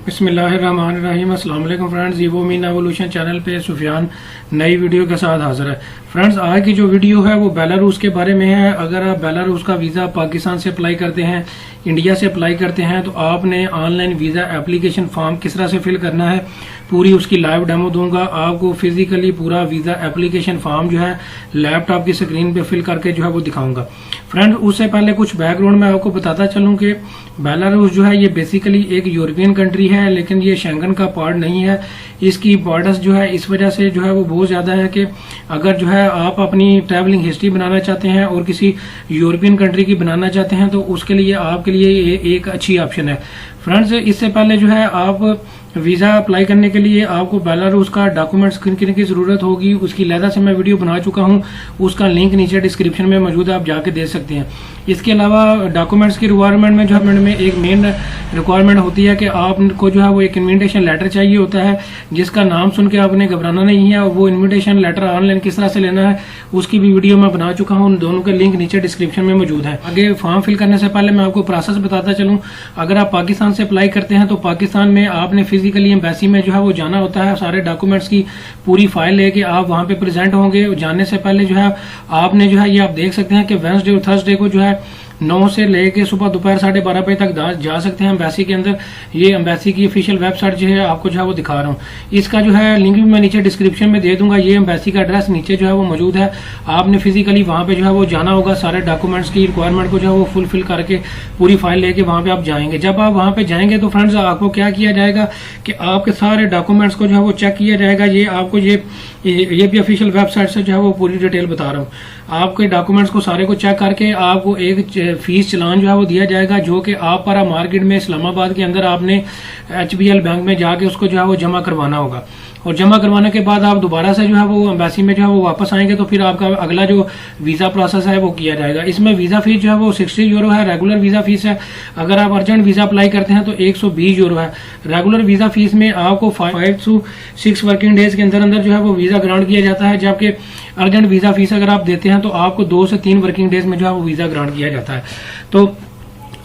बिस्मिल्लाहिर्रहमानिर्रहीम। अस्सलाम वालेकुम friends, evo mean evolution channel पे सुफियान नई वीडियो के साथ हाजिर है। फ्रेंड्स, आज की जो वीडियो है वो बेलारूस के बारे में है। अगर आप बेलारूस का वीज़ा पाकिस्तान से अप्लाई करते हैं, इंडिया से अप्लाई करते हैं, तो आपने ऑनलाइन वीज़ा एप्लीकेशन फॉर्म किस तरह से फिल करना है, पूरी उसकी लाइव डेमो दूंगा। आपको फिजिकली पूरा वीज़ा एप्लीकेशन फॉर्म जो है लैपटॉप की स्क्रीन पे फिल करके जो है वो दिखाऊंगा। फ्रेंड, उससे पहले कुछ बैकग्राउंड में आपको बताता चलूं कि बेलारूस जो है ये बेसिकली एक यूरोपियन कंट्री है, लेकिन ये शेंगन का पार्ट नहीं है। इसकी बॉर्डर्स जो है इस वजह से जो है वो बहुत ज्यादा है कि अगर जो है आप अपनी ट्रैवलिंग हिस्ट्री बनाना चाहते हैं और किसी यूरोपियन कंट्री की बनाना चाहते हैं तो उसके लिए आपके लिए ये एक अच्छी ऑप्शन है। फ्रेंड्स, इससे पहले जो है आप वीज़ा अप्लाई करने के लिए आपको बेलारूस का डॉक्यूमेंट्स किन किन की ज़रूरत होगी उसकी लहदा से मैं वीडियो बना चुका हूं, उसका लिंक नीचे डिस्क्रिप्शन में मौजूद है, आप जाके देख सकते हैं। इसके अलावा डॉक्यूमेंट्स की रिक्वायरमेंट में जो है एक मेन रिक्वायरमेंट होती है कि आपको जो है वो एक इन्विटेशन लेटर चाहिए होता है, जिसका नाम सुन के आपने घबराना नहीं है। और वो इन्विटेशन लेटर ऑनलाइन किस तरह से लेना है उसकी भी वीडियो मैं बना चुका हूँ, दोनों के लिंक नीचे डिस्क्रिप्शन में मौजूद है। आगे फॉर्म फिल करने से पहले मैं आपको प्रोसेस बताता चलूँ। अगर आप पाकिस्तान से अप्लाई करते हैं तो पाकिस्तान में आपने फिजिकली एम्बेसी में जो है वो जाना होता है। सारे डॉक्यूमेंट्स की पूरी फाइल लेके आप वहां पे प्रेजेंट होंगे। जाने से पहले जो है आपने जो है ये आप देख सकते हैं कि वेडनेसडे और थर्सडे को जो है 9 से लेके सुबह दोपहर 12:30 बजे तक जा सकते हैं एम्बेसी के अंदर। ये एम्बेसी की ऑफिशियल वेबसाइट जो है आपको जो है वो दिखा रहा हूँ, इसका जो है लिंक भी मैं नीचे डिस्क्रिप्शन में दे दूंगा। ये एम्बेसी का एड्रेस नीचे जो है वो मौजूद है। आपने फिजिकली वहां पे जो है वो जाना होगा, सारे डॉक्यूमेंट्स की रिक्वायरमेंट को जो है वो फुलफिल करके पूरी फाइल लेके वहां पे आप जाएंगे। जब आप वहां पे जाएंगे तो फ्रेंड्स आपको क्या किया जाएगा कि आपके सारे डॉक्यूमेंट्स को जो है वो चेक किया जाएगा। ये आपको ये भी ऑफिशियल वेबसाइट से जो है वो पूरी डिटेल बता रहा हूँ। आपके डॉक्यूमेंट्स को सारे को चेक करके आपको एक फीस चलान जो है वो दिया जाएगा, जो कि आप पर मार्केट में इस्लामाबाद के अंदर आपने HBL बैंक में जाके उसको जो है वो जमा करवाना होगा। और जमा करवाने के बाद आप दोबारा से जो है वो एम्बेसी में जो है वो वापस आएंगे तो फिर आपका अगला जो वीजा प्रोसेस है वो किया जाएगा। इसमें वीजा फीस जो है वो 60 यूरो है, रेगुलर वीजा फीस है। अगर आप अर्जेंट वीजा अप्लाई करते हैं तो 120 यूरो है। रेगुलर वीजा फीस में आपको 5 to 6 वर्किंग डेज के अंदर अंदर जो है वो वीजा ग्रांट किया जाता है, जबकि अर्जेंट वीजा फीस अगर आप देते हैं तो आपको 2 से 3 वर्किंग डेज में जो है वो वीजा ग्रांट किया जाता है। तो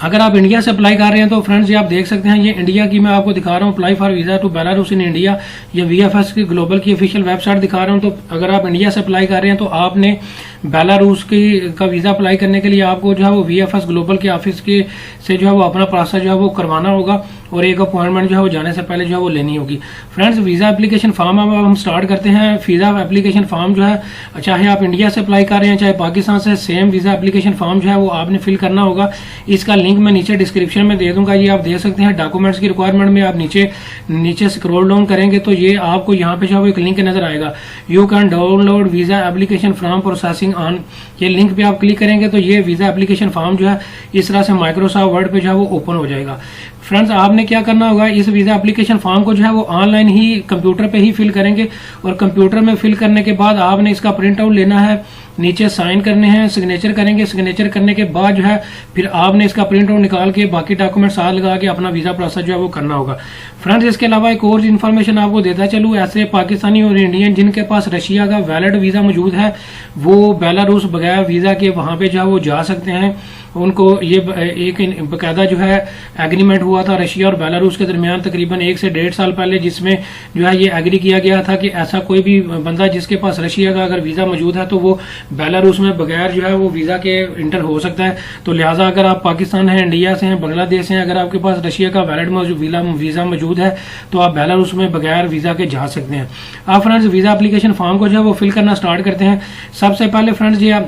अगर आप इंडिया से अप्लाई कर रहे हैं तो फ्रेंड्स ये आप देख सकते हैं, ये इंडिया की मैं आपको दिखा रहा हूँ, apply for visa to Belarus in India. ये VFS की ग्लोबल की ऑफिशियल वेबसाइट दिखा रहा हूँ। तो अगर आप इंडिया से अप्लाई कर रहे हैं तो आपने बेलारूस का वीजा अप्लाई करने के लिए आपको जो है वो VFS ग्लोबल के ऑफिस के से जो है वो अपना प्रोसेस जो है वो करवाना होगा और एक अपॉइंटमेंट जो है वो जाने से पहले जो है वो लेनी होगी। फ्रेंड्स, वीजा एप्लीकेशन फॉर्म अब हम स्टार्ट करते हैं। वीजा एप्लीकेशन फॉर्म जो है चाहे आप इंडिया से अप्लाई कर रहे हैं चाहे पाकिस्तान से, सेम वीजा एप्लीकेशन फॉर्म जो है वो आपने फिल करना होगा। इसका लिंक मैं नीचे डिस्क्रिप्शन में दे दूंगा। ये आप देख सकते हैं डॉक्यूमेंट्स की रिक्वायरमेंट में आप नीचे स्क्रॉल डाउन करेंगे तो ये आपको यहाँ पे जो है एक लिंक नजर आएगा, you can download visa application form processing on. ये लिंक पे आप क्लिक करेंगे तो ये वीजा एप्लीकेशन फॉर्म जो है इस तरह से माइक्रोसॉफ्ट वर्ड पे जो है वो ओपन हो जाएगा। फ्रेंड्स, आपने क्या करना होगा, इस वीजा एप्लीकेशन फॉर्म को जो है वो ऑनलाइन ही कंप्यूटर पे ही फिल करेंगे और कंप्यूटर में फिल करने के बाद आपने इसका प्रिंट आउट लेना है, नीचे साइन करने हैं, सिग्नेचर करेंगे। सिग्नेचर करने के बाद जो है फिर आपने इसका प्रिंट आउट निकाल के बाकी डॉक्यूमेंट साथ लगा के अपना वीजा प्रोसेस जो है वो करना होगा। फ्रेंड्स, इसके अलावा एक और इन्फॉर्मेशन आपको देता चलूँ, ऐसे पाकिस्तानी और इंडियन जिनके पास रशिया का वैलिड वीजा मौजूद है वो बेलारूस बगैर वीजा के वहां पे जो है वो जा सकते हैं। उनको ये एक बकायदा जो है एग्रीमेंट हुआ था रशिया और बेलारूस के दरमियान तकरीबन 1 से 1.5 साल पहले, जिसमें जो है ये एग्री किया गया था कि ऐसा कोई भी बंदा जिसके पास रशिया का अगर वीजा मौजूद है तो वो बेलारूस में बगैर जो है वो वीजा के इंटर हो सकता है। तो लिहाजा अगर आप पाकिस्तान है, इंडिया से हैं, बांग्लादेश से हैं, अगर आपके पास रशिया का वैलिड वीजा मौजूद है तो आप बेलारूस में बगैर वीजा के जा सकते हैं। आप फ्रेंड्स वीजा एप्लीकेशन फॉर्म को जो है वो फिल करना स्टार्ट करते हैं। सबसे पहले फ्रेंड्स ये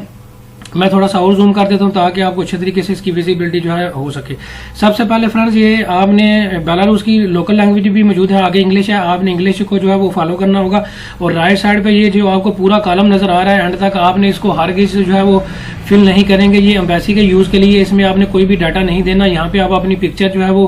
मैं थोड़ा सा और जूम कर देता हूँ ताकि आपको अच्छे तरीके से इसकी विजिबिलिटी जो है हो सके। सबसे पहले फ्रेंड्स ये आपने बेलारूस की लोकल लैंग्वेज भी मौजूद है, आगे इंग्लिश है, आपने इंग्लिश को जो है वो फॉलो करना होगा। और राइट साइड पे ये जो आपको पूरा कॉलम नजर आ रहा है एंड तक, आपने इसको हर किसी जो है वो फिल नहीं करेंगे। ये एम्बेसी के यूज के लिए, इसमें आपने कोई भी डाटा नहीं देना। यहाँ पे आप अपनी पिक्चर जो है वो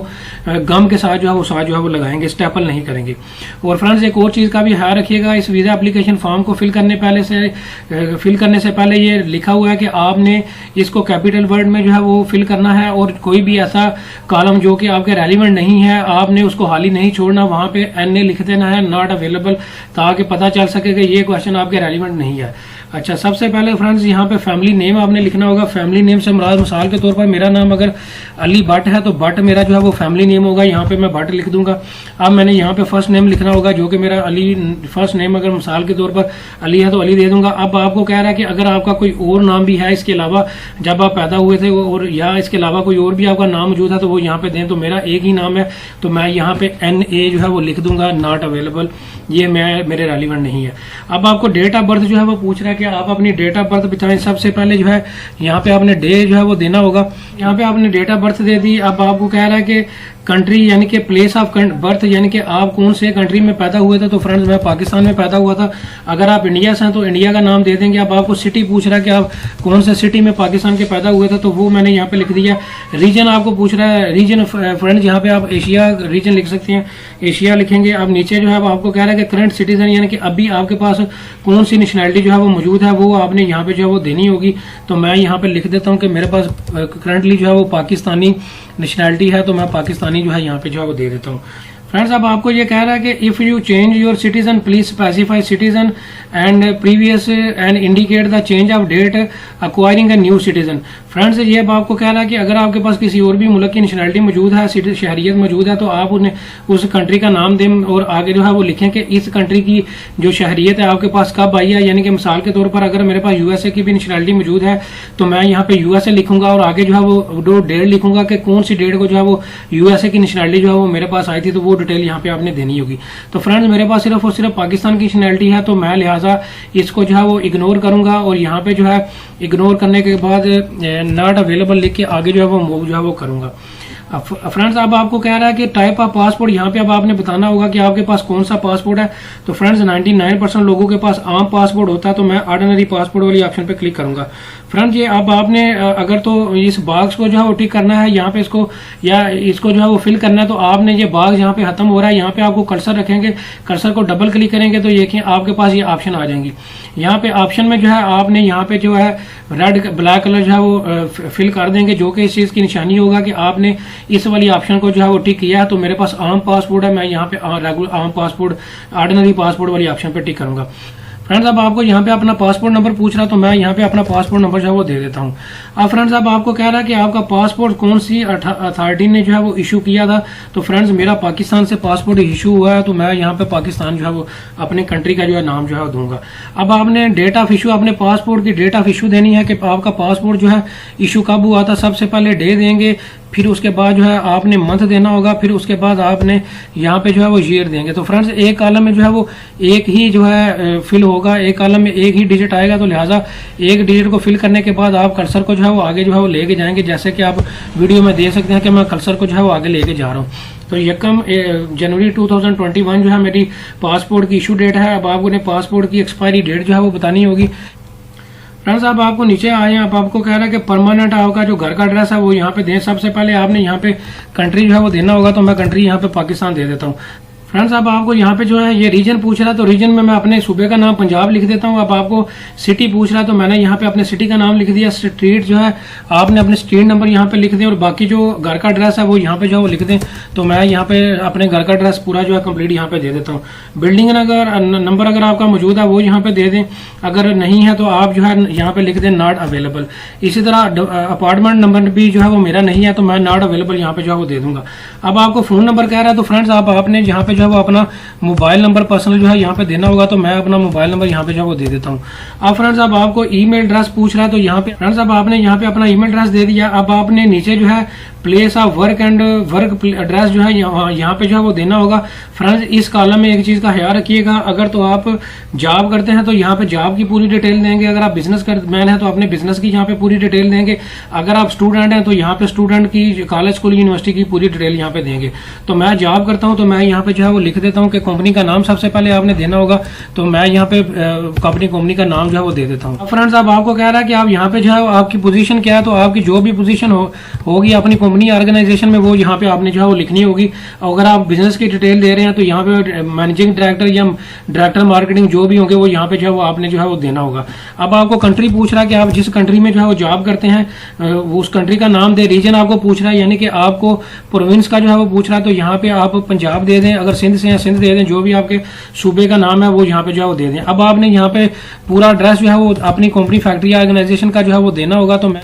गम के साथ जो है वो लगाएंगे, स्टेपल नहीं करेंगे। और फ्रेंड्स एक और चीज का भी ख्याल रखिएगा, इस वीजा एप्लीकेशन फॉर्म को फिल करने से पहले ये लिखा हुआ है कि आपने इसको कैपिटल वर्ड में जो है वो फिल करना है और कोई भी ऐसा कॉलम जो कि आपके रेलिवेंट नहीं है आपने उसको खाली नहीं छोड़ना, वहां पे NA लिख देना है, नॉट अवेलेबल, ताकि पता चल सके कि ये क्वेश्चन आपके रेलिवेंट नहीं है। अच्छा, सबसे पहले फ्रेंड्स यहाँ पे फैमिली नेम आपने लिखना होगा। फैमिली नेम से मुराद मिसाल के तौर पर मेरा नाम अगर अली भट्ट है तो भट्ट मेरा जो है वो फैमिली नेम होगा, यहाँ पे मैं भट्ट लिख दूंगा। अब मैंने यहाँ पे फर्स्ट नेम लिखना होगा जो कि मेरा अली, फर्स्ट नेम अगर मिसाल के तौर पर अली है तो अली दे दूंगा। अब आपको कह रहा है कि अगर आपका कोई और नाम भी है इसके अलावा, जब आप पैदा हुए थे और या इसके अलावा कोई और भी आपका नाम मौजूद है तो वो यहाँ पे दें। तो मेरा एक ही नाम है तो मैं यहाँ पे NA जो है वो लिख दूंगा, नॉट अवेलेबल, ये मेरे रेलिवेंट नहीं है। अब आपको डेट ऑफ बर्थ जो है वो पूछ रहा है कि आप अपनी डेट ऑफ बर्थ बताएं। सबसे पहले जो है यहाँ पे आपने डे जो है वो देना होगा। यहाँ पे आपने डेट ऑफ बर्थ दे दी। अब आपको कह रहा है कि कंट्री यानी कि प्लेस ऑफ बर्थ, यानी कि आप कौन से कंट्री में पैदा हुए थे। तो फ्रेंड्स मैं पाकिस्तान में पैदा हुआ था। अगर आप इंडिया से हैं तो इंडिया का नाम दे देंगे। अब आपको सिटी पूछ रहा है कि आप कौन से सिटी में पाकिस्तान के पैदा हुए थे, तो वो मैंने यहाँ पे लिख दिया। रीजन आपको पूछ रहा है, रीजन फ्रेंड्स यहाँ पे आप एशिया रीजन लिख सकते हैं, एशिया लिखेंगे। अब नीचे जो है वो आपको कह रहा है कि करंट सिटीजन, यानी कि अभी आपके पास कौन सी नेशनैलिटी जो है वो मौजूद है, वो आपने यहाँ पे जो है वो देनी होगी। तो मैं यहाँ पे लिख देता हूँ कि मेरे पास करंटली जो है वो पाकिस्तानी नेशनैलिटी है, तो मैं पाकिस्तानी जो है यहाँ पे जो है वो दे देता हूँ। फ्रेंड्स अब आपको ये कह रहा है कि if you change your citizen please specify citizen and previous and indicate the change of date acquiring a new citizen. Friends ये अब आपको कह रहा है कि अगर आपके पास किसी और भी मुल्क की नेशनैलिटी मौजूद है, शहरियत मौजूद है, तो आप उन्हें उस कंट्री का नाम दें और आगे जो है वो लिखें कि इस कंट्री की जो शहरियत है आपके पास कब आई है। यानी कि मिसाल के तौर पर अगर मेरे पास USA की भी नेशनैलिटी मौजूद है तो मैं यहाँ पे USA लिखूंगा और आगे जो है वो डेट लिखूंगा कि कौन सी डेट को जो है वो USA की नेशनैलिटी जो है वो मेरे पास आई थी, तो वो डिटेल यहाँ पे आपने देनी होगी। तो फ्रेंड्स मेरे पास सिर्फ और सिर्फ पाकिस्तान की नेशनैलिटी है, तो मैं लिहाजा इसको जो है वो इग्नोर करूंगा और यहाँ पे जो है इग्नोर करने के बाद नॉट अवेलेबल लिख के आगे जो है वो मूव जो है वो करूंगा। फ्रेंड्स अब आपको कह रहा है कि टाइप ऑफ पासपोर्ट, यहाँ पे अब आपने बताना होगा कि आपके पास कौन सा पासपोर्ट है। तो फ्रेंड्स 99% लोगों के पास आम पासपोर्ट होता है, तो मैं ऑर्डिनरी पासपोर्ट वाली ऑप्शन पे क्लिक करूंगा। फ्रेंड्स ये अब आपने अगर तो इस बॉक्स को जो है वो टिक करना है, यहाँ पे इसको या इसको जो है वो फिल करना है, तो आपने ये बॉक्स यहाँ पे खत्म हो रहा है, यहाँ पे आपको कर्सर रखेंगे, कर्सर को डबल क्लिक करेंगे तो ये आपके पास ये ऑप्शन आ जाएंगी। यहाँ पे ऑप्शन में जो है आपने यहाँ पे जो है रेड ब्लैक कलर जो है वो फिल कर देंगे, जो कि इस चीज की निशानी होगा कि आपने इस वाली ऑप्शन को जो है वो टिक किया है। तो मेरे पास आम पासपोर्ट है, मैं यहाँ पे रेगुलर आम पासपोर्ट ऑर्डिनरी पासपोर्ट वाली ऑप्शन पे टिक करूंगा। फ्रेंड्स अब आपको यहाँ पे अपना पासपोर्ट नंबर पूछ रहा है, तो मैं यहाँ पे अपना पासपोर्ट नंबर जो है वो दे देता हूँ। अब फ्रेंड्स अब आपको कह रहा है कि आपका पासपोर्ट कौन सी अथॉरिटी ने जो है वो इशू किया था। तो फ्रेंड्स मेरा पाकिस्तान से पासपोर्ट इशू हुआ है, तो मैं यहाँ पे पाकिस्तान जो है वो अपने कंट्री का जो है नाम जो है वो दूंगा। अब आपने डेट ऑफ इशू, अपने पासपोर्ट की डेट ऑफ इशू देनी है कि आपका पासपोर्ट जो है इशू कब हुआ था। सबसे पहले डे देंगे, फिर उसके बाद जो है आपने मंथ देना होगा, फिर उसके बाद आपने यहाँ पे जो है वो ईयर देंगे। तो फ्रेंड्स एक कॉलम में जो है वो एक ही जो है फिल होगा, एक कॉलम में एक ही डिजिट आएगा, तो लिहाजा एक डिजिट को फिल करने के बाद आप कर्सर को जो है वो आगे जो है वो लेके जाएंगे। जैसे कि आप वीडियो में देख सकते हैं कि मैं कर्सर को जो है वो आगे लेके जा रहा हूँ। तो 1 जनवरी 2021 जो है मेरी पासपोर्ट की इशू डेट है। अब आपको पासपोर्ट की एक्सपायरी डेट जो है वो बतानी होगी। फ्रेंड्स अब आपको नीचे आए, अब आपको कह रहा है कि परमानेंट आपका जो घर का एड्रेस है वो यहाँ पे दें। सबसे पहले आपने यहाँ पे कंट्री जो है वो देना होगा, तो मैं कंट्री यहाँ पे पाकिस्तान दे देता हूँ। फ्रेंड्स अब आपको यहाँ पे जो है ये रीजन पूछ रहा है, तो रीजन में मैं अपने सूबे का नाम पंजाब लिख देता हूँ। अब आपको सिटी पूछ रहा है, तो मैंने यहाँ पे अपने सिटी का नाम लिख दिया। स्ट्रीट जो है आपने अपने स्ट्रीट नंबर यहाँ पे लिख दें और बाकी जो घर का एड्रेस है वो यहाँ पे जो है वो लिख दें। तो मैं यहाँ पे अपने घर का एड्रेस पूरा जो है कंप्लीट यहाँ पे दे देता हूँ। बिल्डिंग नंबर अगर आपका मौजूद है वो यहाँ पे दे दें, अगर नहीं है तो आप जो है यहाँ पे लिख दें नॉट अवेलेबल। इसी तरह अपार्टमेंट नंबर भी जो है वो मेरा नहीं है, तो मैं नॉट अवेलेबल यहाँ पे जो है वो दे दूंगा। अब आपको फोन नंबर कह रहा है, तो फ्रेंड्स आपने यहाँ पे वो अपना मोबाइल नंबर पर्सनल जो है यहाँ पे देना होगा, तो मैं अपना मोबाइल नंबर यहाँ पे जो है वो दे देता हूँ। अब फ्रेंड्स अब आपको ईमेल एड्रेस पूछ रहा है, तो यहाँ पे फ्रेंड्स अब आपने यहाँ पे अपना ईमेल एड्रेस दे दिया। अब आपने नीचे जो है place of work and work address जो है यहाँ पे जो है वो देना होगा। फ्रेंड्स इस कॉलम में एक चीज का ख्याल रखिएगा, अगर तो आप जॉब करते हैं तो यहाँ पे जॉब की पूरी डिटेल देंगे, अगर आप बिजनेस मैन है तो अपने बिजनेस की यहाँ पे पूरी डिटेल देंगे, अगर आप स्टूडेंट हैं तो यहाँ पे स्टूडेंट की कॉलेज स्कूल यूनिवर्सिटी की पूरी डिटेल यहाँ पे देंगे। तो मैं जॉब करता हूँ, तो मैं यहाँ पे जो है वो लिख देता हूँ कि कंपनी का नाम सबसे पहले आपने देना होगा, तो मैं यहाँ पे कंपनी का नाम जो है वो दे देता हूँ। फ्रेंड्स अब आपको कह रहा है कि आप यहाँ पे जो है आपकी पोजीशन क्या है, तो आपकी जो भी पोजीशन होगी अपनी कंपनी ऑर्गेनाइजेशन में वो यहाँ पे आपने जो है वो लिखनी होगी। अगर आप बिजनेस की डिटेल दे रहे हैं तो यहाँ पे मैनेजिंग डायरेक्टर या डायरेक्टर मार्केटिंग जो भी होंगे वो यहाँ पे जो है वो आपने जो है वो देना होगा। अब आपको कंट्री पूछ रहा है कि आप जिस कंट्री में जो है वो जॉब करते हैं उस कंट्री का नाम दे। रीजन आपको पूछ रहा है, यानी कि आपको प्रोविंस का जो है वो पूछ रहा है, तो यहाँ पे आप पंजाब दे दें। अगर सिंध से हैं सिंध दे दें, जो भी आपके सूबे का नाम है वो यहाँ पे जो है वो दे दें। अब आपने यहाँ पे पूरा एड्रेस जो है वो अपनी कंपनी, फैक्ट्री, ऑर्गेनाइजेशन का जो है वो देना होगा। तो मैं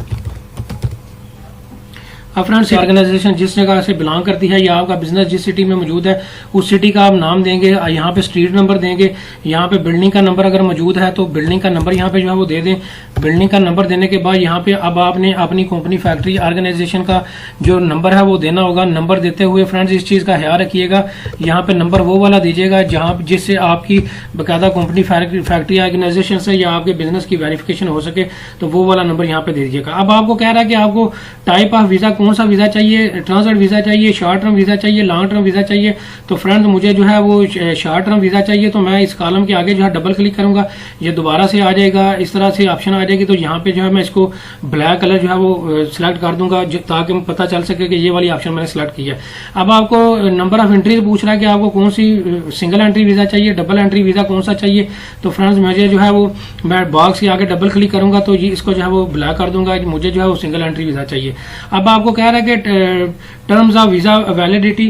अब फ्रेंड्स ऑर्गेनाइजेशन जिस जगह से बिलोंग करती है या आपका बिजनेस जिस सिटी में मौजूद है उस सिटी का आप नाम देंगे, यहाँ पे स्ट्रीट नंबर देंगे, यहाँ पे बिल्डिंग का नंबर अगर मौजूद है तो बिल्डिंग का नंबर यहाँ पे जो है वो दे दें। बिल्डिंग का नंबर देने के बाद यहाँ पे अब आपने अपनी कंपनी, फैक्ट्री, ऑर्गेनाइजेशन का जो नंबर है वो देना होगा। नंबर देते हुए फ्रेंड्स इस चीज़ का ख्याल रखिएगा, यहाँ पे नंबर वो वाला दीजिएगा जहाँ जिससे आपकी बाकायदा कंपनी, फैक्ट्री, ऑर्गेनाइजेशन से या आपके बिजनेस की वेरिफिकेशन हो सके, तो वो वाला नंबर यहाँ पे दे दीजिएगा। अब आपको कह रहा है कि आपको टाइप ऑफ वीजा कौन सा वीजा चाहिए, ट्रांजिट वीजा चाहिए, शॉर्ट टर्म वीजा चाहिए, लॉन्ग टर्म वीजा चाहिए। तो फ्रेंड्स मुझे जो है वो शॉर्ट टर्म वीजा चाहिए, तो मैं इस कॉलम के आगे जो है डबल क्लिक करूंगा, ये दोबारा से आ जाएगा, इस तरह से ऑप्शन आ जाएगी। तो यहाँ पे जो है मैं इसको ब्लैक कलर जो है वो सिलेक्ट कर दूंगा ताकि पता चल सके कि ये वाली ऑप्शन मैंने सिलेक्ट की है। अब आपको नंबर ऑफ एंट्रीज पूछ रहा है कि आपको कौन सी सिंगल एंट्री वीजा चाहिए, डबल एंट्री वीजा कौन सा चाहिए। तो फ्रेंड्स मुझे जो है वो मैं बॉक्स के आगे डबल क्लिक करूंगा तो ये इसको जो है वो ब्लैक कर दूंगा, मुझे जो है वो सिंगल एंट्री वीजा चाहिए। अब आपको कह रहा है कि terms of visa validity,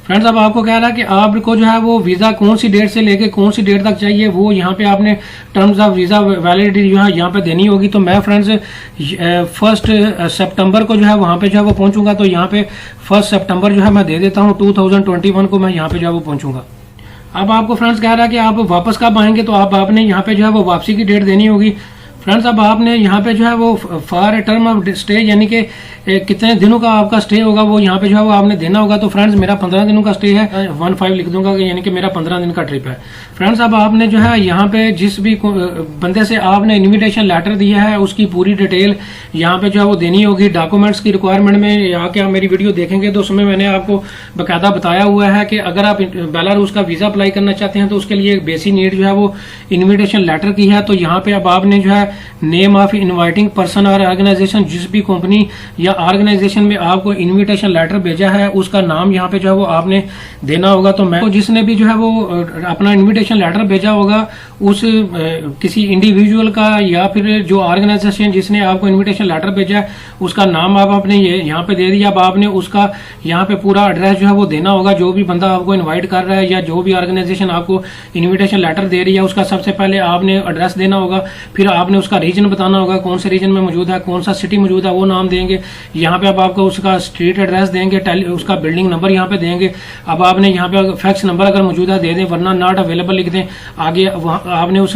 friends अब आपको कह रहा है कि आपको जो है वो वीजा कौन सी डेट से लेके कौन सी डेट तक चाहिए, वो यहाँ पे आपने टर्म्स ऑफ वीजा वैलिडिटी जो है यहाँ पे देनी होगी। तो मैं फ्रेंड्स 1 सितंबर को जो है वहाँ पे जो है वो पहुंचूंगा, तो यहाँ पे 1 सितंबर जो है मैं दे देता हूँ 2021 को मैं यहाँ पे जो है वो पहुंचूंगा। अब आपको फ्रेंड्स कह रहा है कि आप वापस कब आएंगे, तो आपने यहाँ पे जो है वो वापसी की डेट देनी होगी। फ्रेंड्स अब आपने यहाँ पे जो है वो फॉर टर्म ऑफ स्टे यानी कि कितने दिनों का आपका स्टे होगा वो यहाँ पे जो है वो आपने देना होगा। तो फ्रेंड्स मेरा 15 दिनों का स्टे है, 15 लिख दूंगा यानी कि मेरा 15 दिन का ट्रिप है। फ्रेंड्स अब आपने जो है यहाँ पे जिस भी बंदे से आपने इन्विटेशन लेटर दिया है उसकी पूरी डिटेल यहाँ पे जो है वो देनी होगी। डॉक्यूमेंट्स की रिक्वायरमेंट में आके आप मेरी वीडियो देखेंगे तो उसमें मैंने आपको बाकायदा बताया हुआ है कि अगर आप बेलारूस का वीजा अप्लाई करना चाहते हैं तो उसके लिए बेसिक नीड जो है वो इन्विटेशन लेटर की है। तो यहाँ पे अब आपने जो है नेम ऑफ इनवाइटिंग पर्सन और ऑर्गेनाइजेशन, जिस भी कंपनी या ऑर्गेनाइजेशन में आपको इनविटेशन लेटर भेजा है उसका नाम यहाँ पे जो है वो आपने देना होगा। तो मैं जिसने भी जो है वो अपना इनविटेशन लेटर भेजा होगा उस किसी इंडिविजुअल का या फिर जो ऑर्गेनाइजेशन जिसने आपको इनविटेशन लेटर भेजा है उसका नाम आप आपने ये यहाँ पे दे दिया। अब आपने उसका यहाँ पे पूरा एड्रेस जो है वो देना होगा। जो भी बंदा आपको इनवाइट कर रहा है या जो भी ऑर्गेनाइजेशन आपको इन्विटेशन लेटर दे रही है उसका सबसे पहले आपने एड्रेस देना होगा, फिर आपने उसका रीजन बताना होगा कौन से रीजन में मौजूद है, कौन सा सिटी मौजूद है वो नाम देंगे। यहाँ पे अब आपको उसका स्ट्रीट एड्रेस देंगे, उसका बिल्डिंग नंबर यहाँ पे देंगे। अब आपने यहाँ पे फैक्स नंबर अगर मौजूद है दे दें, वरना नॉट अवेलेबल लिख दें। आगे आपने उस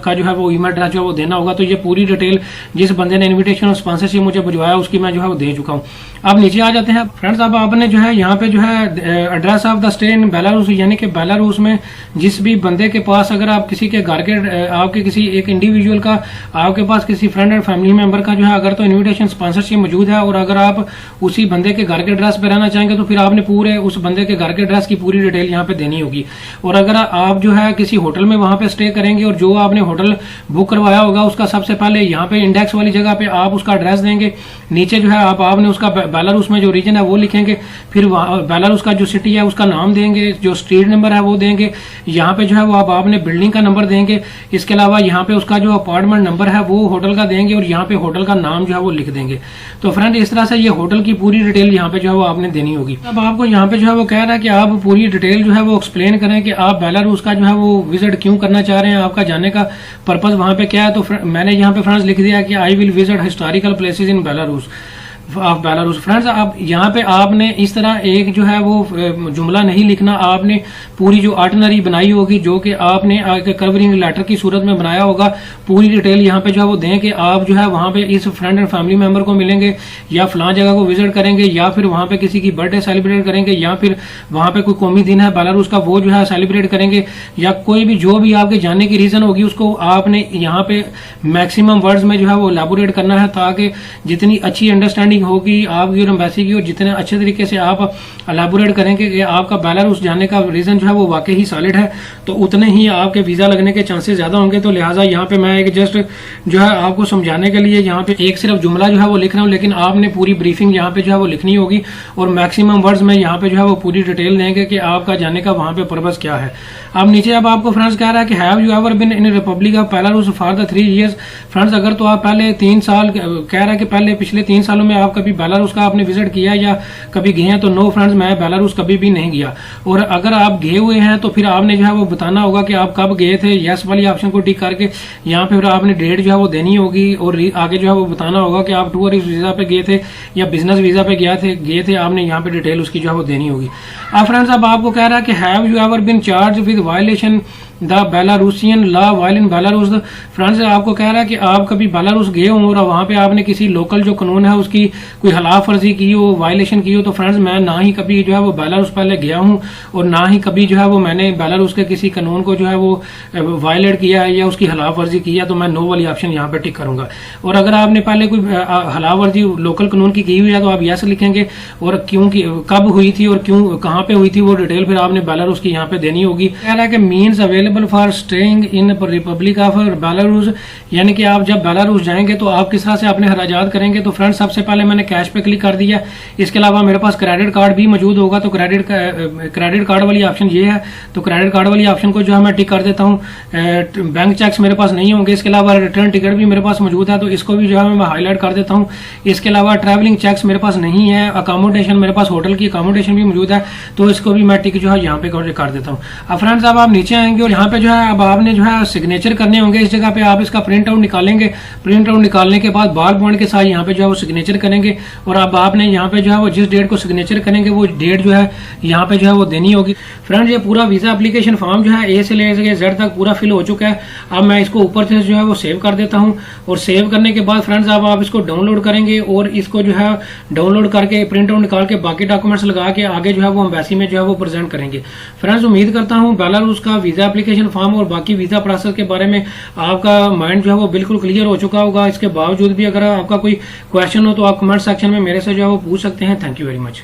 का जो है वो ईमेल एड्रेस जो है वो देना होगा। तो ये पूरी डिटेल जिस बंदे ने इन्विटेशन और स्पॉन्सरशिप मुझे भिजवाया उसकी मैं जो है वो दे चुका हूँ। अब नीचे आ जाते हैं फ्रेंड्स। अब आपने जो है यहाँ पे जो है address of the stay in Belarus यानी कि बेलारूस में जिस भी बंदे के पास अगर आप किसी के घर के आपके किसी एक इंडिविजुअल का आपके पास किसी फ्रेंड और फैमिली मेंबर का जो है अगर तो इन्विटेशन स्पॉन्सरशिप मौजूद है और अगर आप उसी बंदे के घर के एड्रेस पे रहना चाहेंगे तो फिर आपने पूरे उस बंदे के घर के एड्रेस की पूरी डिटेल यहाँ पे देनी होगी। और अगर आप जो है किसी होटल में वहां पे स्टे करेंगे और जो आपने होटल बुक करवाया होगा उसका सबसे पहले यहाँ पे इंडेक्स वाली जगह पे आप उसका एड्रेस देंगे। नीचे जो है आपने उसका बेलारूस में जो रीजन है वो लिखेंगे, फिर बेलारूस का जो सिटी है उसका नाम देंगे, जो स्ट्रीट नंबर है वो देंगे। यहाँ पे जो है वो आपने बिल्डिंग का नंबर देंगे। इसके अलावा यहाँ पे उसका जो अपार्टमेंट नंबर है वो होटल का देंगे और यहाँ पे होटल का नाम जो है वो लिख देंगे। तो फ्रेंड इस तरह से ये होटल की पूरी डिटेल यहाँ पे जो है वो आपने देनी होगी। अब आपको यहाँ पे जो है वो कह रहा है कि आप पूरी डिटेल जो है वो एक्सप्लेन करें कि आप बेलारूस का जो है वो विजिट क्यों करना चाह रहे हैं, आपका जाने का पर्पज वहां पे क्या है। तो मैंने यहाँ पे फ्रेंड्स लिख दिया कि I will visit historical places in Belarus of Belarus. Friends अब यहाँ पे आपने इस तरह एक जो है वो जुमला नहीं लिखना, आपने पूरी जो आर्टनरी बनाई होगी जो कि आपने कवरिंग लेटर की सूरत में बनाया होगा पूरी डिटेल यहाँ पे जो है वो दें कि आप जो है वहाँ पे इस फ्रेंड एंड फैमिली मेंबर को मिलेंगे या फलां जगह को विजिट करेंगे या फिर वहाँ पे किसी की बर्थडे सेलिब्रेट करेंगे या फिर वहाँ पे कोई कौमी दिन है बेलारूस का वो जो है सेलिब्रेट करेंगे या कोई भी जो भी आपके जाने की रीजन होगी उसको आपने यहाँ पे मैक्सिमम वर्ड्स में जो है वो एलैबोरेट करना है ताकि जितनी अच्छी अंडरस्टैंडिंग होगी आपकी और एम्बेसी की और जितने अच्छे तरीके से आप एलैबोरेट करेंगे कि आपका बेलारूस जाने का रीजन जो है वो वाकई ही सॉलिड है तो उतने ही आपके वीजा लगने के चांसेस ज्यादा होंगे। तो लिहाजा यहाँ पे मैं एक जस्ट जो है आपको समझाने के लिए यहाँ पे एक सिर्फ जुमला जो है वो लिख रहा हूँ, लेकिन आपने पूरी ब्रीफिंग यहाँ पे जो है वो लिखनी होगी और मैक्सिमम वर्ड्स में यहाँ पे जो है वो पूरी डिटेल देंगे कि आपका जाने का वहां पे पर्पज क्या है। अब नीचे अब आपको फ्रेंड्स कह रहा है कि have you ever been in Republic of Belarus for the 3 years। Friends अगर तो आप पहले 3 साल कह रहा है कि पहले पिछले 3 सालों में आप कभी बेलारूस का आपने विजिट किया या कभी गए हैं, तो नो फ्रेंड्स, मैं बेलारूस कभी भी नहीं गया। और अगर आप गए हुए हैं तो फिर आपने जो है वो बताना होगा कि आप कब गए थे। यस वाली ऑप्शन को टिक करके यहाँ पे फिर आपने डेट जो है वो देनी होगी और आगे जो है वो बताना होगा कि आप टूरिस्ट वीजा पे गए थे या बिजनेस वीजा पे गए थे, आपने यहाँ पे डिटेल उसकी जो है वो देनी होगी। अब फ्रेंड्स, अब आपको कह रहा है कि have you ever been charge with violation the Belarusian law while in Belarus. Friends, आपको कह रहा है कि आप कभी बेलारूस गए हो और वहां पे आपने किसी लोकल जो कानून है उसकी कोई खिलाफ वर्जी की हो, वायलेशन की हो। तो फ्रेंड्स, मैं ना ही कभी जो है वो बेलारूस पहले गया हूं और ना ही कभी जो है वो मैंने बेलारूस के किसी कानून को जो है वो वायलेट किया है या उसकी खिलाफ वर्जी की है, तो मैं नो वाली ऑप्शन यहाँ पे टिक करूंगा। और अगर आपने पहले कोई खिलाफ वर्जी लोकल कानून की हुई है तो आप यस लिखेंगे और क्यों कब हुई थी और क्यों कहाँ पे हुई थी वो डिटेल फिर आपने बेलारूस की यहाँ पे देनी होगी। कह रहा है कि means available for staying in Republic of Belarus, यानी कि आप जब बेलारूस जाएंगे तो आप किस तरह से अपने खर्चात करेंगे। तो फ्रेंड्स, सबसे पहले मैंने कैश पे क्लिक कर दिया। इसके अलावा मेरे पास क्रेडिट कार्ड भी मौजूद होगा, तो क्रेडिट कार्ड वाली ऑप्शन ये है, तो क्रेडिट कार्ड वाली ऑप्शन को जो है मैं टिक कर देता हूँ। बैंक चेक्स मेरे पास नहीं होंगे। इसके अलावा रिटर्न टिकट भी मेरे पास मौजूद है, तो इसको भी जो है मैं हाईलाइट कर देता हूँ। इसके अलावा ट्रैवलिंग चेक्स मेरे पास नहीं है। अकोमोडेशन मेरे पास होटल की अकोमोडेशन भी मौजूद है, तो इसको भी मैं टिक जो है यहाँ पे कर देता हूँ। अब फ्रेंड्स, अब आप नीचे आएंगे और यहाँ पे जो है अब आपने जो है सिग्नेचर करने होंगे। इस जगह पे आप इसका प्रिंट आउट निकालेंगे। प्रिंट आउट निकालने के बाद बाल पॉइंट के साथ यहाँ पे जो है वो सिग्नेचर करेंगे और अब आपने यहाँ पे जो है वो जिस डेट को सिग्नेचर करेंगे वो डेट जो है यहाँ पे जो है वो देनी होगी। फ्रेंड्स, ये पूरा वीजा एप्लीकेशन फॉर्म जो है ए से लेकर जेड तक पूरा फिल हो चुका है। अब मैं इसको ऊपर से जो है वो सेव कर देता हूँ और सेव करने के बाद फ्रेंड्स अब आप इसको डाउनलोड करेंगे और इसको जो है डाउनलोड करके प्रिंट आउट निकाल के बाकी डॉक्यूमेंट्स लगा के आगे जो है वो एम्बेसी में जो है वो प्रेजेंट करेंगे। फ्रेंड्स, उम्मीद करता हूँ बेलारूस का वीजा एप्लीकेशन फॉर्म और बाकी वीजा प्रोसेस के बारे में आपका माइंड जो है वो बिल्कुल क्लियर हो चुका होगा। इसके बावजूद भी अगर आपका कोई क्वेश्चन हो तो आप कमेंट सेक्शन में मेरे से जो है वो पूछ सकते हैं। Thank you very much.